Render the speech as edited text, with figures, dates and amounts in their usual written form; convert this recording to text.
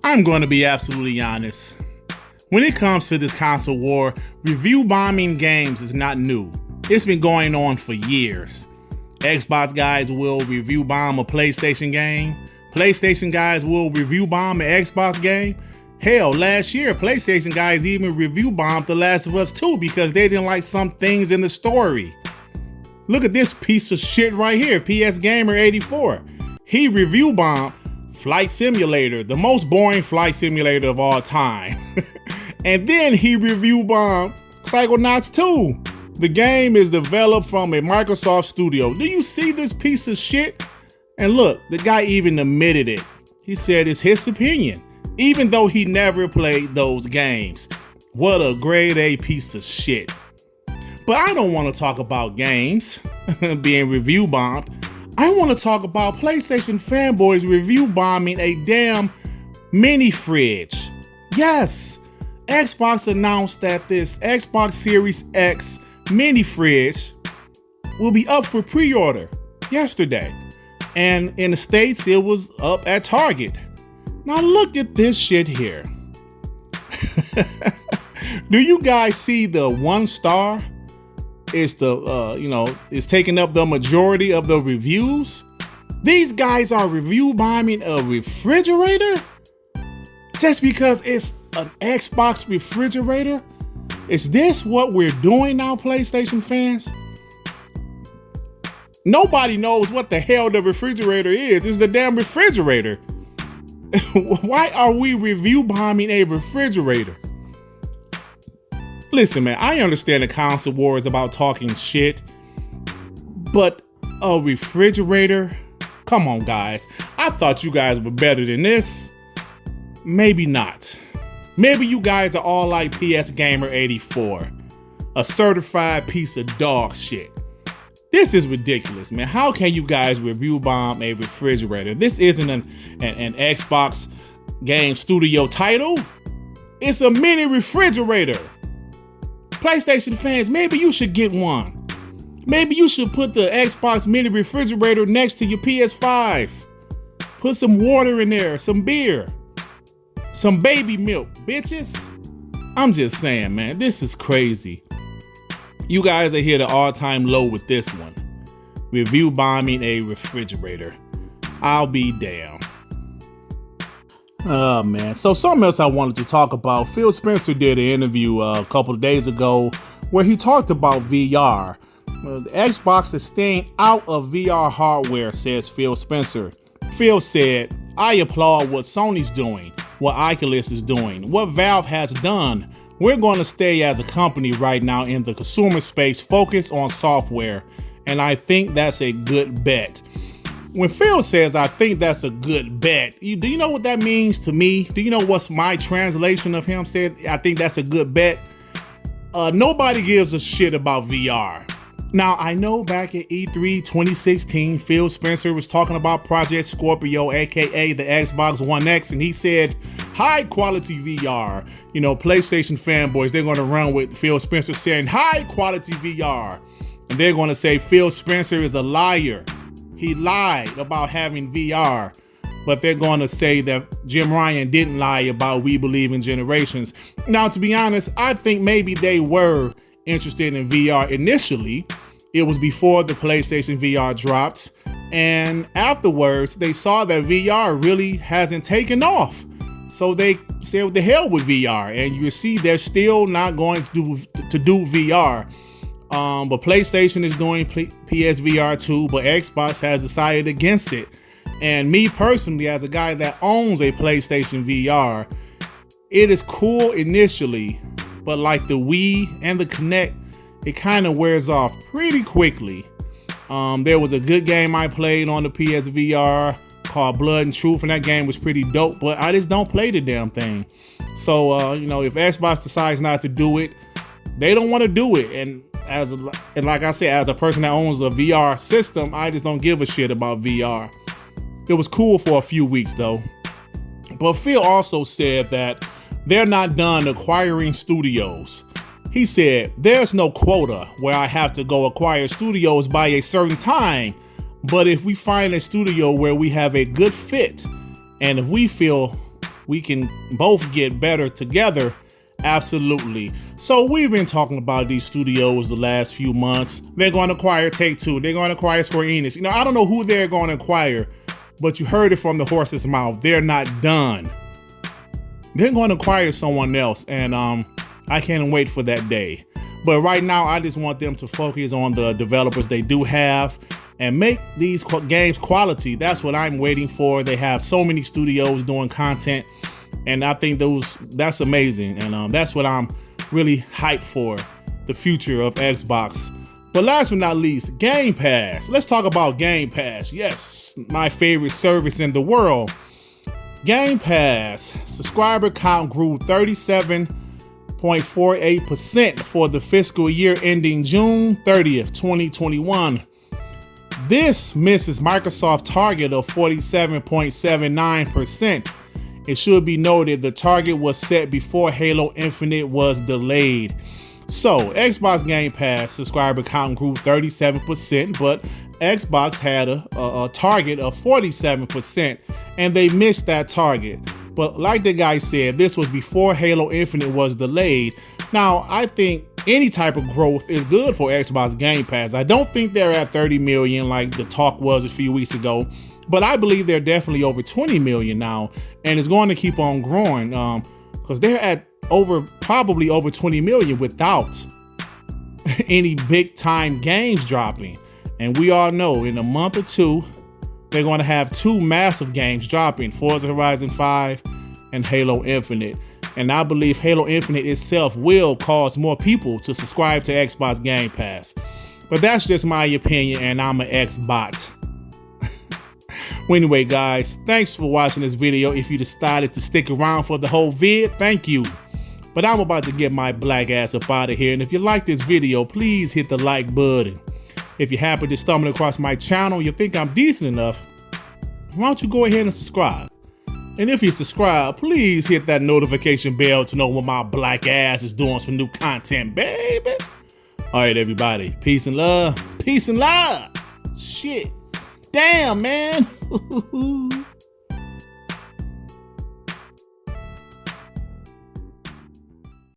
I'm going to be absolutely honest. When it comes to this console war, review bombing games is not new. It's been going on for years. Xbox guys will review bomb a PlayStation game. PlayStation guys will review bomb an Xbox game. Hell, last year, PlayStation guys even review bombed The Last of Us 2 because they didn't like some things in the story. Look at this piece of shit right here, PS Gamer 84. He review bombed Flight Simulator, the most boring flight simulator of all time. And then he review bombed Psychonauts 2. The game is developed from a Microsoft studio. Do you see this piece of shit? And look, the guy even admitted it. He said it's his opinion, even though he never played those games. What a grade A piece of shit. But I don't want to talk about games being review bombed. I want to talk about PlayStation fanboys review bombing a damn mini fridge. Yes, Xbox announced that this Xbox Series X mini fridge will be up for pre-order yesterday. And in the States, it was up at Target. Now look at this shit here. Do you guys see the 1 star? It's it's taking up the majority of the reviews. These guys are review bombing a refrigerator just because it's an Xbox refrigerator. Is this what we're doing now, PlayStation fans? Nobody knows what the hell the refrigerator is. It's a damn refrigerator. Why are we review bombing a refrigerator? Listen, man, I understand the console war is about talking shit, but a refrigerator? Come on, guys. I thought you guys were better than this. Maybe not. Maybe you guys are all like PS Gamer 84, a certified piece of dog shit. This is ridiculous, man. How can you guys review bomb a refrigerator? This isn't an Xbox game studio title. It's a mini refrigerator. PlayStation fans, maybe you should get one. Maybe you should put the Xbox mini refrigerator next to your PS5. Put some water in there, some beer, some baby milk, bitches. I'm just saying, man, this is crazy. You guys are here the all-time low with this one. Review bombing a refrigerator. I'll be damned. Oh man, so something else I wanted to talk about. PhilSpencer did an interview a couple of days ago where he talked about VR. The Xbox is staying out of VR hardware, says PhilSpencer. Phil said, I applaud what Sony's doing, what Oculus is doing, what Valve has done. We're going to stay as a company right now in the consumer space, focus on software, and I think that's a good bet. When Phil says, I think that's a good bet, do you know what that means to me? Do you know what's my translation of him said, I think that's a good bet? Nobody gives a shit about VR. Now, I know back at E3 2016, PhilSpencer was talking about Project Scorpio, aka the Xbox One X, and he said, high quality VR. You know, PlayStation fanboys, they're going to run with PhilSpencer saying, high quality VR. And they're going to say PhilSpencer is a liar. He lied about having VR, but they're going to say that Jim Ryan didn't lie about We Believe in Generations. Now, to be honest, I think maybe they were interested in VR initially. It was before the PlayStation VR dropped, and afterwards they saw that VR really hasn't taken off. So they said, what the hell with VR? And you see they're still not going to do VR. But PlayStation is doing PSVR 2, but Xbox has decided against it. And me personally, as a guy that owns a PlayStation VR, it is cool initially, but like the Wii and the Kinect, it kind of wears off pretty quickly. There was a good game I played on the PSVR called Blood and Truth, and that game was pretty dope, but I just don't play the damn thing. So, if Xbox decides not to do it, they don't want to do it. And like I said, as a person that owns a VR system, I just don't give a shit about VR. It was cool for a few weeks though. But Phil also said that they're not done acquiring studios. He said, there's no quota where I have to go acquire studios by a certain time. But if we find a studio where we have a good fit, and if we feel we can both get better together, absolutely. So we've been talking about these studios the last few months. They're going to acquire Take-Two. They're going to acquire Square Enix. You know, I don't know who they're going to acquire, but you heard it from the horse's mouth. They're not done. They're going to acquire someone else, and I can't wait for that day. But right now, I just want them to focus on the developers they do have and make these games quality. That's what I'm waiting for. They have so many studios doing content, and I think that's amazing. And that's what I'm really hyped for, the future of Xbox. But last but not least, Game Pass. Let's talk about Game Pass. Yes, my favorite service in the world. Game Pass subscriber count grew 37.48% for the fiscal year ending June 30th, 2021. This misses Microsoft's target of 47.79%. It should be noted the target was set before Halo Infinite was delayed. So, Xbox Game Pass subscriber count grew 37%, but Xbox had a target of 47%, and they missed that target. But like the guy said, this was before Halo Infinite was delayed. Now, I think any type of growth is good for Xbox Game Pass. I don't think they're at 30 million like the talk was a few weeks ago, but I believe they're definitely over 20 million now, and it's going to keep on growing because they're at probably over 20 million without any big time games dropping. And we all know in a month or two, they're going to have two massive games dropping, Forza Horizon 5 and Halo Infinite. And I believe Halo Infinite itself will cause more people to subscribe to Xbox Game Pass. But that's just my opinion, and I'm an Xbot. Well, anyway, guys, thanks for watching this video. If you decided to stick around for the whole vid, thank you. But I'm about to get my black ass up out of here. And if you like this video, please hit the like button. If you happen to stumble across my channel, you think I'm decent enough, why don't you go ahead and subscribe? And if you subscribe, please hit that notification bell to know when my black ass is doing some new content, baby. All right, everybody. Peace and love. Peace and love. Shit. Damn, man.